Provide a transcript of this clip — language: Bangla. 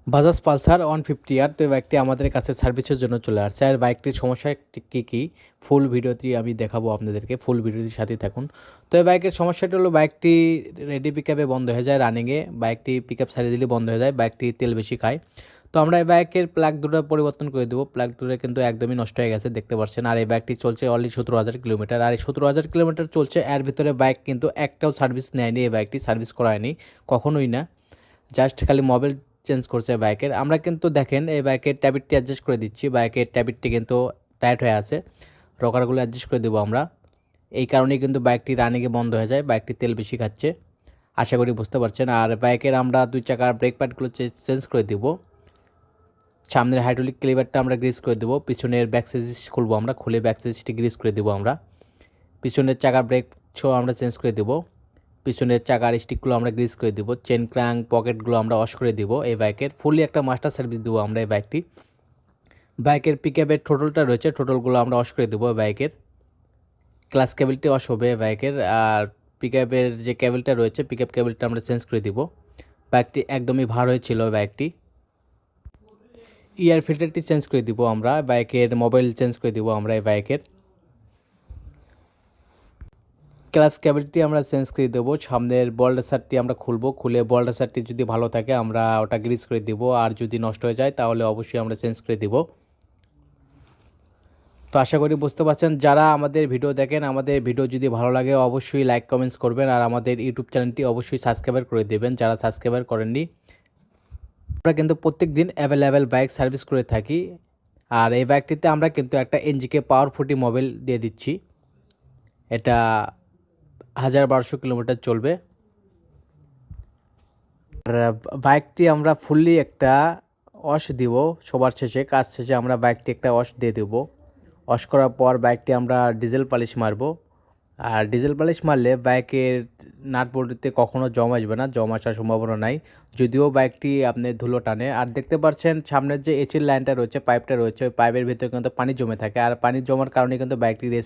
বাজাজ পালসার 150 আর তো এই বাইকটি আমাদের কাছে সার্ভিসের জন্য চলে আসছে। আর বাইকটির সমস্যা কী ফুল ভিডিওটি আমি দেখাবো আপনাদেরকে, ফুল ভিডিওটির সাথেই থাকুন। তো এই বাইকের সমস্যাটি হলো বাইকটি রেডি পিকআপে বন্ধ হয়ে যায়, রানিংয়ে বাইকটি পিকআপ ছাড়িয়ে দিলে বন্ধ হয়ে যায়, বাইকটি তেল বেশি খায়। তো আমরা এই বাইকের প্লাগ দুটো পরিবর্তন করে দেবো। প্লাগ দুটো কিন্তু একদমই নষ্ট হয়ে গেছে, দেখতে পাচ্ছেন। আর এই বাইকটি চলছে অনলি 17,000 কিলোমিটার। আর এই 17,000 কিলোমিটার চলছে, এর ভিতরে বাইক কিন্তু একটাও সার্ভিস নেয়নি, এই বাইকটি সার্ভিস করায়নি কখনোই না, জাস্ট খালি মোবিল চেঞ্জ করছে বাইকের। আমরা কিন্তু দেখেন এই বাইকের ট্যাবিটটি অ্যাডজাস্ট করে দিচ্ছি, বাইকের ট্যাবিটটি কিন্তু টাইট হয়ে আছে, রকারগুলো অ্যাডজাস্ট করে দেবো আমরা। এই কারণেই কিন্তু বাইকটি রানিংয়ে বন্ধ হয়ে যায়, বাইকটি তেল বেশি খাচ্ছে, আশা করি বুঝতে পারছেন। আর বাইকের আমরা 2 চাকার ব্রেক প্যাডগুলো চেঞ্জ করে দিব, সামনের হাইড্রোলিক ক্লিভারটা আমরা গ্রিস করে দেবো, পিছনের ব্যাক সেজিস খুলবো আমরা, খুলে ব্যাক সেজিসটি গ্রিস করে দেবো আমরা। পিছনের চাকার ব্রেক শো আমরা চেঞ্জ করে দেবো, পিছনের চাকার স্টিকগুলো আমরা গ্রিস করে দিব, চেন ক্র্যাঙ্ক পকেটগুলো আমরা ওয়াশ করে দিব। এই বাইকের ফুললি একটা মাস্টার সার্ভিস দেবো আমরা এই বাইকটি। বাইকের পিকআপের টোটালটা রয়েছে, টোটালগুলো আমরা ওয়াশ করে দেবো বাইকের। ক্লাস কেবলটি ওয়াশ হবে বাইকের। আর পিকআপের যে কেবলটা রয়েছে, পিকআপ কেবলটা আমরা চেঞ্জ করে দিব। বাইকটি একদমই ভার হয়েছিল বাইকটি। ইয়ার ফিল্টারটি চেঞ্জ করে দিব আমরা বাইকের, মোবাইল চেঞ্জ করে দিব আমরা এই বাইকের। ক্লাস কেবলটি আমরা চেঞ্জ করে দেবো, সামনের বল্ডাসারটি আমরা খুলবো, খুলে বল্ডাসারটি যদি ভালো থাকে আমরা ওটা গ্রিস করে দিব, আর যদি নষ্ট হয়ে যায় তাহলে অবশ্যই আমরা চেঞ্জ করে দিব। তো আশা করি বুঝতে পারছেন। যারা আমাদের ভিডিও দেখেন, আমাদের ভিডিও যদি ভালো লাগে অবশ্যই লাইক কমেন্টস করবেন, আর আমাদের ইউটিউব চ্যানেলটি অবশ্যই সাবস্ক্রাইব করে দেবেন যারা সাবস্ক্রাইব করেননি। আমরা কিন্তু প্রত্যেক দিন অ্যাভেলেবেল বাইক সার্ভিস করে থাকি। আর এই বাইকটিতে আমরা কিন্তু একটা এনজিকে পাওয়ার 40 মোবিল দিয়ে দিচ্ছি, এটা 1200 কিলোমিটার চলবে। আর বাইকটি আমরা ফুললি একটা ওয়াশ দিব, সবার শেষে কাজ শেষে আমরা বাইকটি একটা ওয়াশ দিয়ে দেব। ওয়াশ করার পর বাইকটি আমরা ডিজেল পালিশ মারব। আর ডিজেল পালিশ মারলে বাইকের নাট বল্টুতে কখনো জম আসবে না, জম আসার সম্ভাবনা নাই, যদিও বাইকটি আপনি ধুলো টানে। আর দেখতে পাচ্ছেন সামনের যে এচির লাইনটা রয়েছে, পাইপটা রয়েছে, ওই পাইপের ভিতরে কিন্তু পানি জমে থাকে, আর পানি জমার কারণে কিন্তু বাইকটি রেস